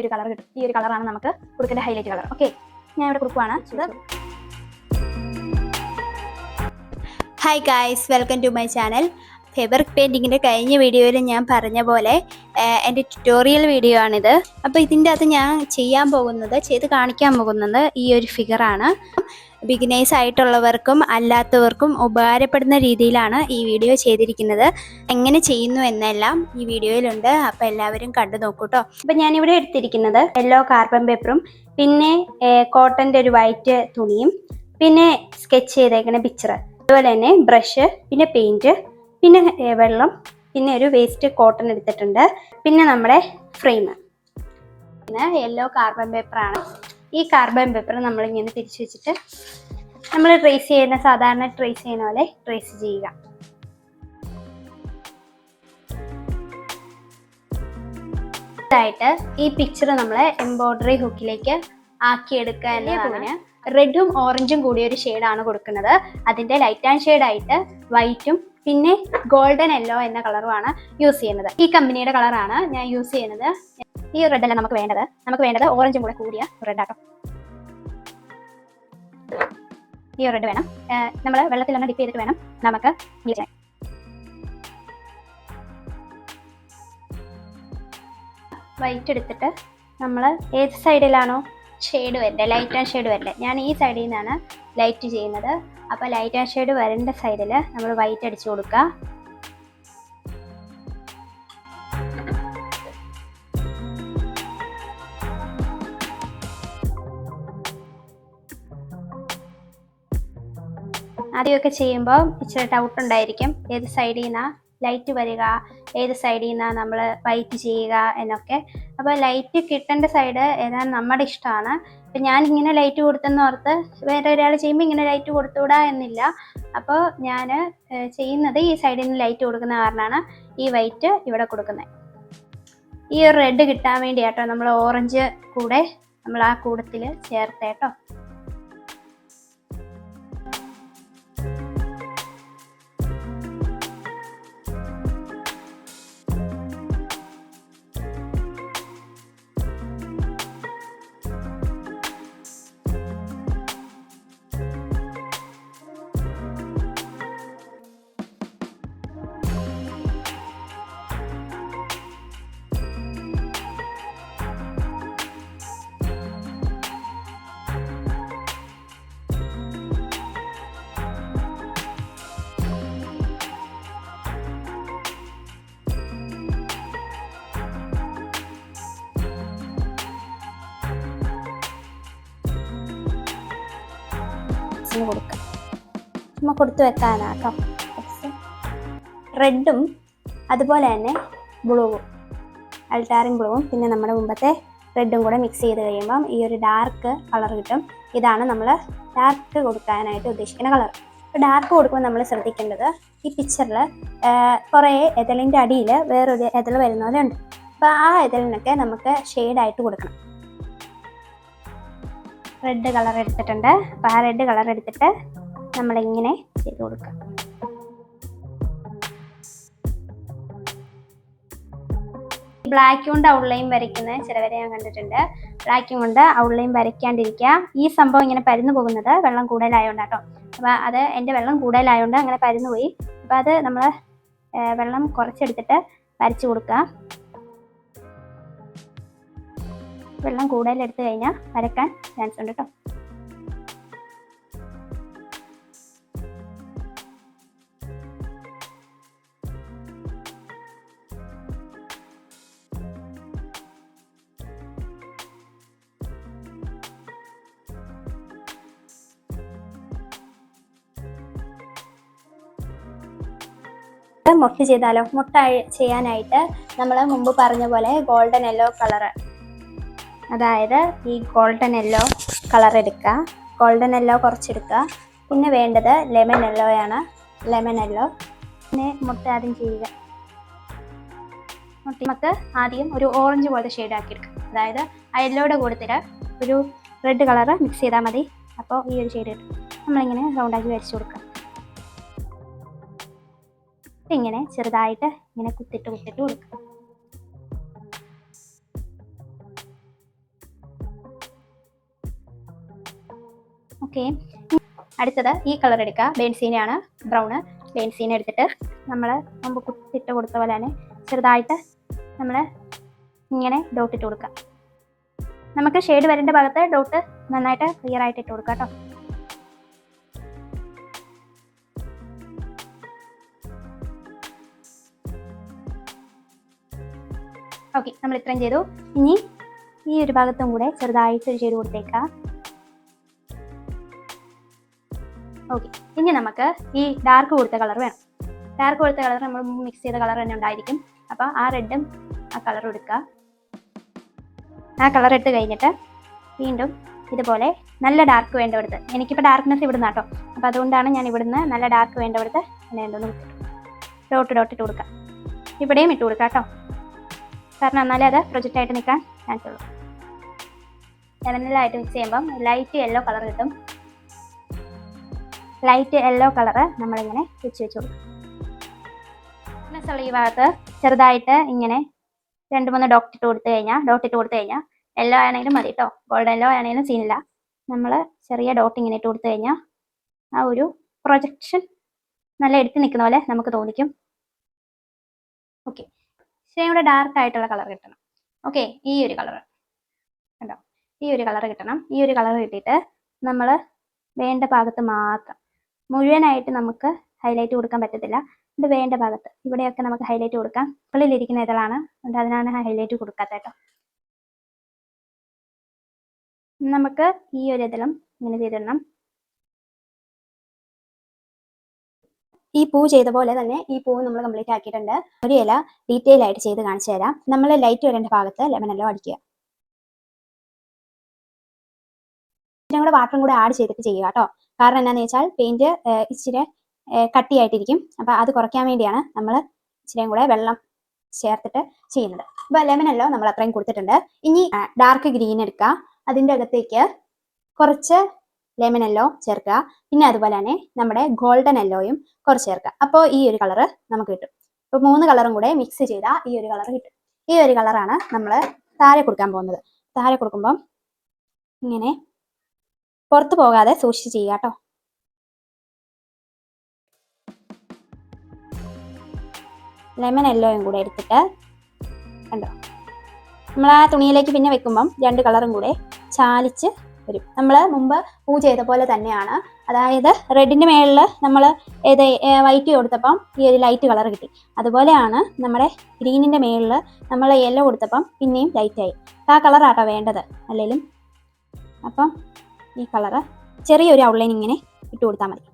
ഒരു കളർ കിട്ടും. ഈ ഒരു കളറാണ് നമുക്ക് കൊടുക്കേണ്ട ഹൈലൈറ്റ് കളർ. ഓക്കെ, ഞാൻ ഇവിടെ കൊടുക്കുവാണ്. Hi guys, welcome to my channel. Fabric പെയിൻറ്റിങ്ങിൻ്റെ കഴിഞ്ഞ വീഡിയോയിൽ ഞാൻ പറഞ്ഞ പോലെ എൻ്റെ ട്യൂട്ടോറിയൽ വീഡിയോ ആണിത്. അപ്പോൾ ഇതിൻ്റെ അകത്ത് ഞാൻ ചെയ്ത് കാണിക്കാൻ പോകുന്നത് ഈ ഒരു ഫിഗറാണ്. ബിഗിനേഴ്സ് ആയിട്ടുള്ളവർക്കും അല്ലാത്തവർക്കും ഉപകാരപ്പെടുന്ന രീതിയിലാണ് ഈ വീഡിയോ ചെയ്തിരിക്കുന്നത്. എങ്ങനെ ചെയ്യുന്നു എന്നെല്ലാം ഈ വീഡിയോയിലുണ്ട്. അപ്പോൾ എല്ലാവരും കണ്ടു നോക്കൂ കേട്ടോ. അപ്പോൾ ഞാനിവിടെ എടുത്തിരിക്കുന്നത് യെല്ലോ കാർബൺ പേപ്പറും പിന്നെ കോട്ടൻ്റെ ഒരു വൈറ്റ് തുണിയും പിന്നെ സ്കെച്ച് ചെയ്തേക്കുന്ന പിക്ചർ, അതുപോലെ തന്നെ ബ്രഷ്, പിന്നെ പെയിൻറ്റ്, പിന്നെ വെള്ളം, പിന്നെ ഒരു വേസ്റ്റ് കോട്ടൺ എടുത്തിട്ടുണ്ട്, പിന്നെ നമ്മുടെ ഫ്രെയിം. പിന്നെ യെല്ലോ കാർബൺ പേപ്പറാണ്. ഈ കാർബൺ പേപ്പർ നമ്മളിങ്ങനെ തിരിച്ചു വെച്ചിട്ട് നമ്മൾ സാധാരണ ട്രേസ് ചെയ്യുന്ന പോലെ ട്രേസ് ചെയ്യുക. ായിട്ട് ഈ പിക്ചർ നമ്മൾ എംബ്രോയിഡറി ഹുക്കിലേക്ക് ആക്കിയെടുക്കുക എന്നതാണ്. റെഡും ഓറഞ്ചും കൂടിയ ഒരു ഷെയ്ഡാണ് കൊടുക്കുന്നത്. അതിൻ്റെ ലൈറ്റ് ആൻഡ് ഷെയ്ഡായിട്ട് വൈറ്റും പിന്നെ ഗോൾഡൻ യെല്ലോ എന്ന കളറുമാണ് യൂസ് ചെയ്യുന്നത്. ഈ കമ്പനിയുടെ കളറാണ് ഞാൻ യൂസ് ചെയ്യുന്നത്. ഈ റെഡ് അല്ല നമുക്ക് വേണ്ടത് ഓറഞ്ചും കൂടെ കൂടിയ റെഡ് ആട്ടോ. ഈ റെഡ് വേണം. നമ്മൾ വെള്ളത്തിലൊന്ന് ഡിപ്പ് ചെയ്തിട്ട് വേണം നമുക്ക് ചെയ്യാൻ. വൈറ്റ് എടുത്തിട്ട് നമ്മൾ ഏത് സൈഡിലാണോ ഷെയ്ഡ് വരണ്ടേ, ലൈറ്റ് ആൻഡ് ഷെയ്ഡ് വരണ്ടേ, ഞാൻ ഈ സൈഡിൽ നിന്നാണ് ലൈറ്റ് ചെയ്യുന്നത്. അപ്പോൾ ലൈറ്റ് ആൻഡ് ഷെയ്ഡ് വരേണ്ട സൈഡിൽ നമ്മൾ വൈറ്റ് അടിച്ചു കൊടുക്കുക. ആദ്യമൊക്കെ ചെയ്യുമ്പോൾ ഇച്ചിരി ഡൗട്ട് ഉണ്ടായിരിക്കും, ഏത് സൈഡിൽ നിന്നാണ് ലൈറ്റ് വരിക, ഏത് സൈഡിൽ നിന്നാണ് നമ്മൾ വൈറ്റ് ചെയ്യുക എന്നൊക്കെ. അപ്പോൾ ലൈറ്റ് കിട്ടേണ്ട സൈഡ് ഏതാണ് നമ്മുടെ ഇഷ്ടമാണ്. അപ്പം ഞാനിങ്ങനെ ലൈറ്റ് കൊടുത്തെന്ന് ഓർത്ത് വേറെ ഒരാൾ ചെയ്യുമ്പോൾ ഇങ്ങനെ ലൈറ്റ് കൊടുത്തുകൂടാ എന്നില്ല. അപ്പോൾ ഞാൻ ചെയ്യുന്നത് ഈ സൈഡിൽ നിന്ന് ലൈറ്റ് കൊടുക്കുന്ന കാരണമാണ് ഈ വൈറ്റ് ഇവിടെ കൊടുക്കുന്നത്. ഈ ഒരു റെഡ് കിട്ടാൻ വേണ്ടിയാട്ടോ നമ്മൾ ഓറഞ്ച് കൂടെ നമ്മൾ ആ കൂടത്തിൽ ചേർത്തേട്ടോ. ചുമ്മാ കൊടുത്തു വെക്കാനാട്ടോ. റെഡും അതുപോലെ തന്നെ ബ്ലൂവും, അൾട്ടാറിൻ ബ്ലൂവും പിന്നെ നമ്മുടെ മുമ്പത്തെ റെഡും കൂടെ മിക്സ് ചെയ്ത് കഴിയുമ്പം ഈ ഒരു ഡാർക്ക് കളർ കിട്ടും. ഇതാണ് നമ്മൾ ഡാർക്ക് കൊടുക്കാനായിട്ട് ഉദ്ദേശിക്കുന്ന കളർ. അപ്പോൾ ഡാർക്ക് കൊടുക്കുമ്പോൾ നമ്മൾ ശ്രദ്ധിക്കേണ്ടത്, ഈ പിക്ചറിൽ കുറേ എതളിൻ്റെ അടിയിൽ വേറൊരു എതൾ വരുന്ന പോലെ ഉണ്ട്. അപ്പോൾ ആ എതളിനൊക്കെ നമുക്ക് ഷെയ്ഡായിട്ട് കൊടുക്കണം. റെഡ് കളർ എടുത്തിട്ടുണ്ട്. അപ്പോൾ ആ റെഡ് കളർ എടുത്തിട്ട് നമ്മളിങ്ങനെ ചെയ്ത് കൊടുക്കുക. ബ്ലാക്ക് കൊണ്ട് ഔട്ട്ലൈൻ വരയ്ക്കുന്നത് ചിലവരെ ഞാൻ കണ്ടിട്ടുണ്ട്. ബ്ലാക്ക് കൊണ്ട് ഔട്ട്ലൈൻ വരയ്ക്കാണ്ടിരിക്കുക. ഈ സംഭവം ഇങ്ങനെ പരന്നു പോകുന്നത് വെള്ളം കൂടുതലായതുകൊണ്ടാട്ടോ. അപ്പോൾ അത് എൻ്റെ വെള്ളം കൂടുതലായതുകൊണ്ട് അങ്ങനെ പരന്നു പോയി. അപ്പോൾ അത് നമ്മൾ വെള്ളം കുറച്ചെടുത്തിട്ട് വരച്ചു കൊടുക്കുക. വെള്ളം കൂടുതലെടുത്ത് കഴിഞ്ഞാൽ വരയ്ക്കാൻ ചാൻസ് ഉണ്ട് കേട്ടോ. മുട്ട ചെയ്താലോ? മുട്ട ചെയ്യാനായിട്ട് നമ്മൾ മുമ്പ് പറഞ്ഞ പോലെ ഗോൾഡൻ യെല്ലോ കളറ്, അതായത് ഈ ഗോൾഡൻ യെല്ലോ കളർ എടുക്കുക. ഗോൾഡൻ യെല്ലോ കുറച്ചെടുക്കുക. പിന്നെ വേണ്ടത് ലെമൺ യെല്ലോയാണ്. Lemon yellow. പിന്നെ മുട്ട ആദ്യം ചെയ്യുക. മുട്ട നമുക്ക് ആദ്യം ഒരു ഓറഞ്ച് പോലത്തെ ഷെയ്ഡ് ആക്കി എടുക്കാം. അതായത് ആ യെല്ലോയുടെ കൂട്ടത്തിൽ ഒരു റെഡ് കളറ് മിക്സ് ചെയ്താൽ മതി. അപ്പോൾ ഈ ഒരു ഷെയ്ഡ് കിട്ടും. നമ്മളിങ്ങനെ റൗണ്ടാക്കി വരച്ചു കൊടുക്കാം. ഇങ്ങനെ ചെറുതായിട്ട് ഇങ്ങനെ കുത്തിട്ട് കൊടുക്കുക. ഓക്കെ, അടുത്തത് ഈ കളർ എടുക്കുക. ബെൻസീനാണ്, ബ്രൗണ്. ബെൻസീൻ എടുത്തിട്ട് നമ്മൾ മുമ്പ് കുത്തിട്ട് കൊടുത്ത പോലെ തന്നെ ചെറുതായിട്ട് നമ്മൾ ഇങ്ങനെ ഡോട്ട് ഇട്ട് കൊടുക്കുക. നമുക്ക് ഷെയ്ഡ് വരേണ്ട ഭാഗത്ത് ഡോട്ട് നന്നായിട്ട് ക്ലിയർ ആയിട്ട് ഇട്ട് കൊടുക്കുക കേട്ടോ. ഓക്കെ, നമ്മൾ ഇത്രയും ചെയ്തു. ഇനി ഈ ഒരു ഭാഗത്തും കൂടെ ചെറുതായിട്ട് ഒരു ഷെയ്ഡ് കൊടുത്തേക്കാം. ഓക്കെ, ഇനി നമുക്ക് ഈ ഡാർക്ക് കൊടുത്ത കളർ വേണം. ഡാർക്ക് കൊടുത്ത കളർ നമ്മൾ മിക്സ് ചെയ്ത കളർ തന്നെ ഉണ്ടായിരിക്കും. അപ്പോൾ ആ റെഡും ആ കളറും എടുക്കുക. ആ കളർ ഇട്ട് കഴിഞ്ഞിട്ട് വീണ്ടും ഇതുപോലെ നല്ല ഡാർക്ക് വേണ്ടവിടുത്ത്, എനിക്കിപ്പോൾ ഡാർക്ക്നെസ് ഇവിടുന്ന് കേട്ടോ, അപ്പോൾ അതുകൊണ്ടാണ് ഞാൻ ഇവിടുന്ന് നല്ല ഡാർക്ക് വേണ്ടവിടുത്ത് എന്തോന്ന് ഡോട്ട് ഇട്ട് കൊടുക്കുക. ഇവിടെയും ഇട്ട് കൊടുക്കുക കേട്ടോ, കാരണം എന്നാലേ അത് പ്രൊജക്റ്റായിട്ട് നിൽക്കാൻ ചാൻസ് ഉള്ളൂ. ലെമനിലായിട്ട് മിക്സ് ചെയ്യുമ്പം ലൈറ്റ് യെല്ലോ കളർ കിട്ടും. ലൈറ്റ് യെല്ലോ കളറ് നമ്മളിങ്ങനെ വെച്ച് കൊടുക്കും. ഈ ഭാഗത്ത് ചെറുതായിട്ട് ഇങ്ങനെ 2-3 ഡോട്ട് ഇട്ട് കൊടുത്തു കഴിഞ്ഞാൽ യെല്ലോ ആണെങ്കിലും മതി കേട്ടോ, ഗോൾഡൻ യെല്ലോ ആണെങ്കിലും സീനില്ല. നമ്മൾ ചെറിയ ഡോട്ട് ഇങ്ങനെ ഇട്ട് കൊടുത്തു കഴിഞ്ഞാൽ ആ ഒരു പ്രൊജക്ഷൻ നല്ല എടുത്ത് നിൽക്കുന്ന പോലെ നമുക്ക് തോന്നിക്കും. ഓക്കെ, പക്ഷേ ഇവിടെ ഡാർക്ക് ആയിട്ടുള്ള കളർ കിട്ടണം. ഓക്കെ, ഈ ഒരു കളർ കണ്ടോ, ഈ ഒരു കളർ കിട്ടണം. ഈ ഒരു കളർ കിട്ടിയിട്ട് നമ്മൾ വേണ്ട ഭാഗത്ത് മാത്രം, മുഴുവനായിട്ട് നമുക്ക് ഹൈലൈറ്റ് കൊടുക്കാൻ പറ്റത്തില്ല. ഇത് വേണ്ട ഭാഗത്ത് ഇവിടെയൊക്കെ നമുക്ക് ഹൈലൈറ്റ് കൊടുക്കാം. ഉള്ളിലിരിക്കുന്ന ഇതളാണ്, അതിനാണ് ഹൈലൈറ്റ് കൊടുക്കാത്ത കേട്ടോ. നമുക്ക് ഈ ഒരു ഇതളും ഇങ്ങനെ ചെയ്തിടണം. ഈ പൂ ചെയ്ത പോലെ തന്നെ ഈ പൂ നമ്മൾ കംപ്ലീറ്റ് ആക്കിയിട്ടുണ്ട്. ഒരു ഇല ഡീറ്റെയിൽ ആയിട്ട് ചെയ്ത് കാണിച്ചു തരാം. നമ്മൾ ലൈറ്റ് വരേണ്ട ഭാഗത്ത് ലെമനെല്ലോ അടിക്കുക. ഇതിനും കൂടെ വാട്ടറും കൂടെ ആഡ് ചെയ്തിട്ട് ചെയ്യുക കേട്ടോ. കാരണം എന്താണെന്ന് വെച്ചാൽ പെയിന്റ് ഇച്ചിരി കട്ടിയായിട്ടിരിക്കും. അപ്പോൾ അത് കുറയ്ക്കാൻ വേണ്ടിയാണ് നമ്മൾ ഇച്ചിരിയും കൂടെ വെള്ളം ചേർത്തിട്ട് ചെയ്യുന്നത്. അപ്പോൾ ലെമനെല്ലോ നമ്മൾ അത്രയും കൊടുത്തിട്ടുണ്ട്. ഇനി ഡാർക്ക് ഗ്രീൻ എടുക്കുക. അതിൻ്റെ അകത്തേക്ക് കുറച്ച് ലെമനെല്ലോ ചേർക്കുക. പിന്നെ അതുപോലെ തന്നെ നമ്മുടെ ഗോൾഡൻ യെല്ലോയും കുറച്ച് ചേർക്കുക. അപ്പോൾ ഈ ഒരു കളറ് നമുക്ക് കിട്ടും. ഇപ്പോൾ 3 കളറും കൂടെ മിക്സ് ചെയ്താൽ ഈ ഒരു കളർ കിട്ടും. ഈ ഒരു കളറാണ് നമ്മൾ താഴെ കൊടുക്കാൻ പോകുന്നത്. താഴെ കൊടുക്കുമ്പം ഇങ്ങനെ പുറത്ത് പോകാതെ സൂക്ഷിച്ച് ചെയ്യുക കേട്ടോ. ലെമൺ യെല്ലോയും കൂടെ എടുത്തിട്ട് കണ്ടോ, നമ്മൾ ആ തുണിയിലേക്ക് പിന്നെ വെക്കുമ്പം 2 കളറും കൂടെ ചാലിച്ച് വരും. നമ്മൾ മുമ്പ് പൂ ചെയ്ത പോലെ തന്നെയാണ്. അതായത് റെഡിൻ്റെ മേളിൽ നമ്മൾ വൈറ്റ് കൊടുത്തപ്പം ഈ ഒരു ലൈറ്റ് കളർ കിട്ടി. അതുപോലെയാണ് നമ്മുടെ ഗ്രീനിൻ്റെ മേളിൽ നമ്മൾ യെല്ലോ കൊടുത്തപ്പം പിന്നെയും ലൈറ്റായി. ആ കളറാട്ടോ വേണ്ടത് അല്ലെങ്കിലും. അപ്പം ഈ കളറ് ചെറിയൊരു ഔട്ട്ലൈൻ ഇങ്ങനെ ഇട്ട് കൊടുത്താൽ മതി.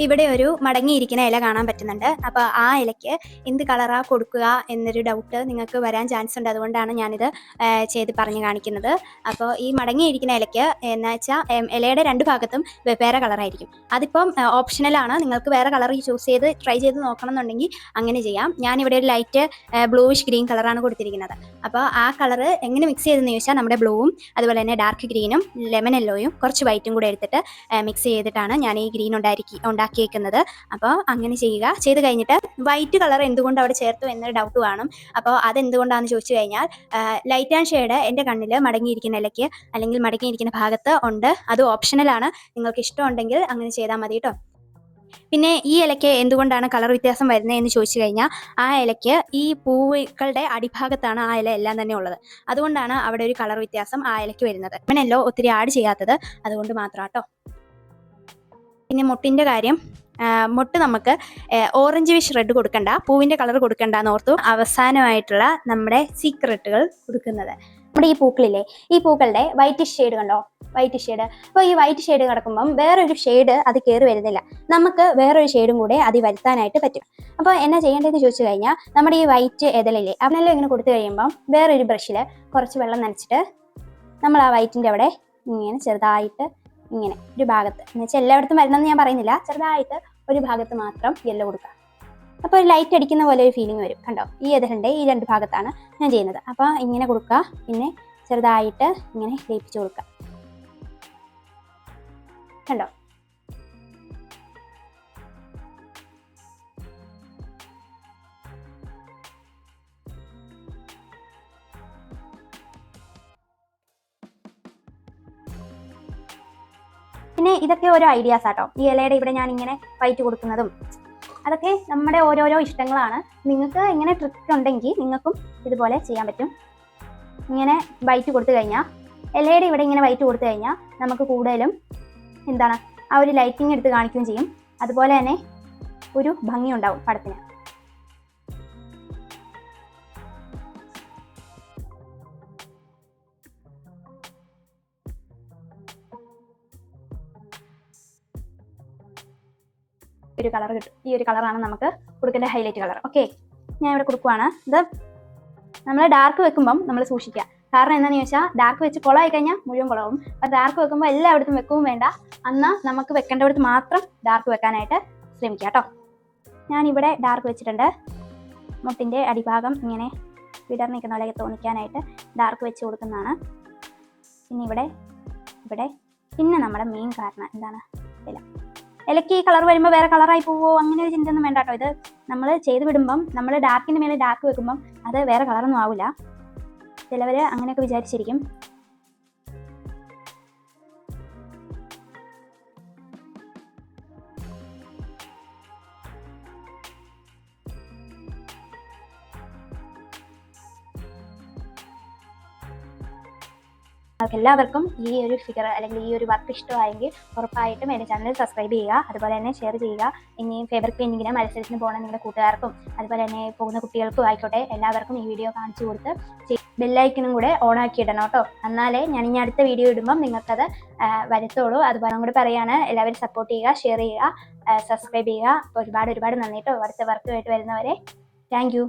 ഇവിടെ ഒരു മടങ്ങിയിരിക്കുന്ന ഇല കാണാൻ പറ്റുന്നുണ്ട്. അപ്പോൾ ആ ഇലയ്ക്ക് എന്ത് കളറാ കൊടുക്കുക എന്നൊരു ഡൗട്ട് നിങ്ങൾക്ക് വരാൻ ചാൻസ് ഉണ്ട്. അതുകൊണ്ടാണ് ഞാനിത് ചെയ്ത് പറഞ്ഞു കാണിക്കുന്നത്. അപ്പോൾ ഈ മടങ്ങിയിരിക്കുന്ന ഇലയ്ക്ക് എന്ന് വെച്ചാൽ ഇലയുടെ 2 ഭാഗത്തും വെവ്വേറെ കളറായിരിക്കും. അതിപ്പം ഓപ്ഷണലാണ്. നിങ്ങൾക്ക് വേറെ കളർ ചൂസ് ചെയ്ത് ട്രൈ ചെയ്ത് നോക്കണം എന്നുണ്ടെങ്കിൽ അങ്ങനെ ചെയ്യാം. ഞാനിവിടെ ഒരു ലൈറ്റ് ബ്ലൂയിഷ് ഗ്രീൻ കളറാണ് കൊടുത്തിരിക്കുന്നത്. അപ്പോൾ ആ കളർ എങ്ങനെ മിക്സ് ചെയ്തെന്ന് ചോദിച്ചാൽ നമ്മുടെ ബ്ലൂവും അതുപോലെ തന്നെ ഡാർക്ക് ഗ്രീനും ലെമൺ യെല്ലോയും കുറച്ച് വൈറ്റും കൂടെ എടുത്തിട്ട് മിക്സ് ചെയ്തിട്ടാണ് ഞാൻ ഈ ഗ്രീൻ ഉണ്ടാക്കിയേക്കുന്നത്. അപ്പോൾ അങ്ങനെ ചെയ്യുക. ചെയ്ത് കഴിഞ്ഞിട്ട് വൈറ്റ് കളർ എന്തുകൊണ്ട് അവിടെ ചേർത്തു എന്നൊരു ഡൗട്ട് കാണും. അപ്പോൾ അതെന്തുകൊണ്ടാണെന്ന് ചോദിച്ചു കഴിഞ്ഞാൽ ലൈറ്റ് ആൻഡ് ഷെയ്ഡ് എൻ്റെ കണ്ണിൽ മടങ്ങിയിരിക്കുന്ന ഇലയ്ക്ക് അല്ലെങ്കിൽ മടങ്ങിയിരിക്കുന്ന ഭാഗത്ത് ഉണ്ട്. അത് ഓപ്ഷണലാണ്. നിങ്ങൾക്ക് ഇഷ്ടമുണ്ടെങ്കിൽ അങ്ങനെ ചെയ്താൽ മതി കേട്ടോ. പിന്നെ ഈ ഇലയ്ക്ക് എന്തുകൊണ്ടാണ് കളർ വ്യത്യാസം വരുന്നത് എന്ന് ചോദിച്ചു കഴിഞ്ഞാൽ ആ ഇലയ്ക്ക് ഈ പൂക്കളുടെ അടിഭാഗത്താണ് ആ ഇല എല്ലാം തന്നെ ഉള്ളത്. അതുകൊണ്ടാണ് അവിടെ ഒരു കളർ വ്യത്യാസം ആ ഇലയ്ക്ക് വരുന്നത്. അങ്ങനെയല്ലോ ഒത്തിരി ആഡ് ചെയ്യാത്തത് അതുകൊണ്ട് മാത്രം കേട്ടോ. പിന്നെ മുട്ടിൻ്റെ കാര്യം, മുട്ട് നമുക്ക് ഓറഞ്ച് വിഷ് റെഡ് കൊടുക്കണ്ട, പൂവിൻ്റെ കളർ കൊടുക്കണ്ട എന്നോർത്തു അവസാനമായിട്ടുള്ള നമ്മുടെ സീക്രട്ടുകൾ കൊടുക്കുന്നത്. നമ്മുടെ ഈ പൂക്കളില്ലേ, ഈ പൂക്കളുടെ വൈറ്റ് ഷെയ്ഡ് കണ്ടോ, വൈറ്റ് ഷെയ്ഡ്. അപ്പോൾ ഈ വൈറ്റ് ഷെയ്ഡ് കിടക്കുമ്പം വേറൊരു ഷെയ്ഡ് അത് കയറി വരുന്നില്ല, നമുക്ക് വേറൊരു ഷെയ്ഡും കൂടെ അത് വരുത്താനായിട്ട് പറ്റും. അപ്പോൾ എന്നാ ചെയ്യേണ്ടതെന്ന് ചോദിച്ചു കഴിഞ്ഞാൽ, നമ്മുടെ ഈ വൈറ്റ് എതളില്ലേ അതിനെല്ലാം ഇങ്ങനെ കൊടുത്തു കഴിയുമ്പം വേറൊരു ബ്രഷിൽ കുറച്ച് വെള്ളം നനച്ചിട്ട് നമ്മൾ ആ വൈറ്റിൻ്റെ അവിടെ ഇങ്ങനെ ചെറുതായിട്ട് ഇങ്ങനെ ഒരു ഭാഗത്ത്, എന്ന് വെച്ചാൽ എല്ലായിടത്തും വരണമെന്ന് ഞാൻ പറയുന്നില്ല, ചെറുതായിട്ട് ഒരു ഭാഗത്ത് മാത്രം യെല്ലോ കൊടുക്കുക. അപ്പോൾ ഒരു ലൈറ്റ് അടിക്കുന്ന പോലെ ഒരു ഫീലിംഗ് വരും. കണ്ടോ, ഈ എതളിൻ്റെ ഈ 2 ഭാഗത്താണ് ഞാൻ ചെയ്യുന്നത്. അപ്പോൾ ഇങ്ങനെ കൊടുക്കുക, പിന്നെ ചെറുതായിട്ട് ഇങ്ങനെ ലയിപ്പിച്ച് കൊടുക്കുക. കണ്ടോ, പിന്നെ ഇതൊക്കെ ഓരോ ഐഡിയാസ് ആട്ടോ. ഈ ഇലയുടെ ഇവിടെ ഞാൻ ഇങ്ങനെ വൈറ്റ് കൊടുക്കുന്നതും അതൊക്കെ നമ്മുടെ ഓരോരോ ഇഷ്ടങ്ങളാണ്. നിങ്ങൾക്ക് ഇങ്ങനെ ട്രിക്ക് ഉണ്ടെങ്കിൽ നിങ്ങൾക്കും ഇതുപോലെ ചെയ്യാൻ പറ്റും. ഇങ്ങനെ വൈറ്റ് കൊടുത്തു കഴിഞ്ഞാൽ, ഇലയുടെ ഇവിടെ ഇങ്ങനെ വൈറ്റ് കൊടുത്തു കഴിഞ്ഞാൽ നമുക്ക് കൂടുതലും എന്താണ് ആ ഒരു ലൈറ്റിങ് എടുത്ത് കാണിക്കുകയും ചെയ്യും. അതുപോലെ തന്നെ ഒരു ഭംഗി ഉണ്ടാവും പടത്തിന്. ഒരു കളർ കിട്ടും. ഈ ഒരു കളറാണ് നമുക്ക് കൊടുക്കേണ്ട ഹൈലൈറ്റ് കളർ. ഓക്കെ, ഞാൻ ഇവിടെ കൊടുക്കുവാണ്. ഇത് നമ്മൾ ഡാർക്ക് വെക്കുമ്പം നമ്മൾ സൂക്ഷിക്കുക. കാരണം എന്താണെന്ന് ചോദിച്ചാൽ, ഡാർക്ക് വെച്ച് കുളമായി കഴിഞ്ഞാൽ മുഴുവൻ കുളവും. അപ്പോൾ ഡാർക്ക് വെക്കുമ്പോൾ എല്ലായിടത്തും വെക്കുകയും വേണ്ട, എന്നാൽ നമുക്ക് വെക്കേണ്ടവിടത്ത് മാത്രം ഡാർക്ക് വെക്കാനായിട്ട് ശ്രമിക്കുക കേട്ടോ. ഞാനിവിടെ ഡാർക്ക് വെച്ചിട്ടുണ്ട്. മുട്ടിൻ്റെ അടിഭാഗം ഇങ്ങനെ വിടർന്ന് നിൽക്കുന്ന പോലെ തോന്നിക്കാനായിട്ട് ഡാർക്ക് വെച്ച് കൊടുക്കുന്നതാണ്. പിന്നെ ഇവിടെ പിന്നെ നമ്മുടെ മെയിൻ കാരണം എന്താണ്, ഇലയ്ക്ക് ഈ കളർ വരുമ്പോൾ വേറെ കളറായി പോവോ അങ്ങനെ ഒരു ചിന്തയൊന്നും വേണ്ട കേട്ടോ. ഇത് നമ്മൾ ചെയ്ത് വിടുമ്പം നമ്മൾ ഡാർക്കിൻ്റെ മേലെ ഡാർക്ക് വെക്കുമ്പം അത് വേറെ കളറൊന്നും ആവില്ല. ചിലവർ അങ്ങനെയൊക്കെ വിചാരിച്ചിരിക്കും. എല്ലാവർക്കും ഈ ഒരു ഫിഗർ അല്ലെങ്കിൽ ഈ ഒരു വർക്ക് ഇഷ്ടമായെങ്കിൽ ഉറപ്പായിട്ടും എൻ്റെ ചാനൽ സബ്സ്ക്രൈബ് ചെയ്യുക. അതുപോലെ തന്നെ ഷെയർ ചെയ്യുക. ഇനി ഫേവറിറ്റ് പെയിൻറ്റിങ്ങിന് മത്സരത്തിന് പോകുന്ന നിങ്ങളുടെ കൂട്ടുകാർക്കും അതുപോലെ തന്നെ പോകുന്ന കുട്ടികൾക്കും ആയിക്കോട്ടെ, എല്ലാവർക്കും ഈ വീഡിയോ കാണിച്ചു കൊടുത്ത് ബെല്ലൈക്കനും കൂടെ ഓൺ ആക്കി ഇടണം കേട്ടോ. എന്നാലേ ഞാൻ ഇനി അടുത്ത വീഡിയോ ഇടുമ്പം നിങ്ങൾക്കത് വരത്തുള്ളൂ. അതുപോലെ കൂടെ പറയുകയാണ്, എല്ലാവരും സപ്പോർട്ട് ചെയ്യുക, ഷെയർ ചെയ്യുക, സബ്സ്ക്രൈബ് ചെയ്യുക. ഒരുപാട് നന്ദി കേട്ടോ. അടുത്ത വർക്കുമായിട്ട് വരുന്നവരെ താങ്ക് യു.